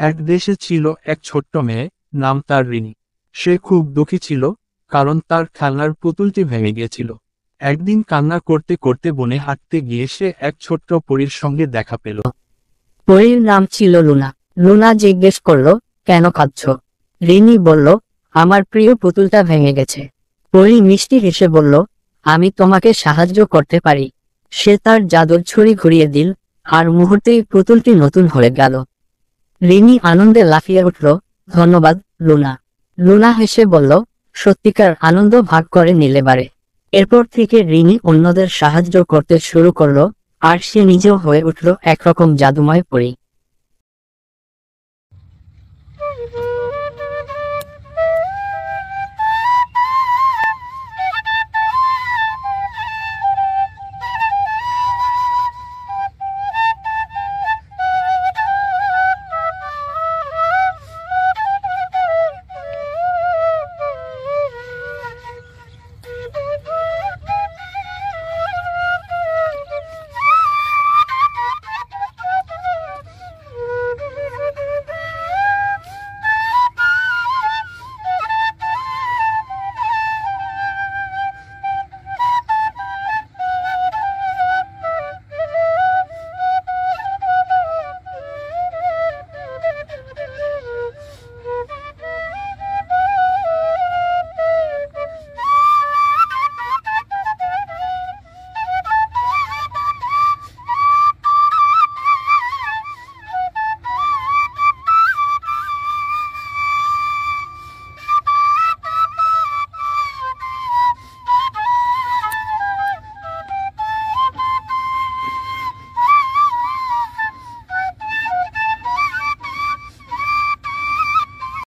এক দেশে ছিল এক ছোট্ট মেয়ে, নাম তার রিনি। সে খুব দুঃখী ছিল, কারণ তার খেলনার পুতুলটি ভেঙে গিয়েছিল। একদিন কান্না করতে করতে বনে হাঁটতে গিয়ে সে এক ছোট্ট পরীর সঙ্গে দেখা পেল। পরীর নাম ছিল লুনা। লুনা জিজ্ঞেস করলো, কেন কাঁদছ? রিনি বলল, আমার প্রিয় পুতুলটা ভেঙে গেছে। পরী মিষ্টি হেসে বলল, আমি তোমাকে সাহায্য করতে পারি। সে তার জাদুর ছুরি ঘুরিয়ে দিল, আর মুহূর্তেই পুতুলটি নতুন হয়ে গেল। রিনি আনন্দে লাফিয়ে উঠল, ধন্যবাদ লুনা। লুনা হেসে বলল, সত্যিকার আনন্দ ভাগ করে নিলে বারে। এরপর থেকে রিনি অন্যদের সাহায্য করতে শুরু করলো, আর সে নিজেও হয়ে উঠল একরকম জাদুময় পরী।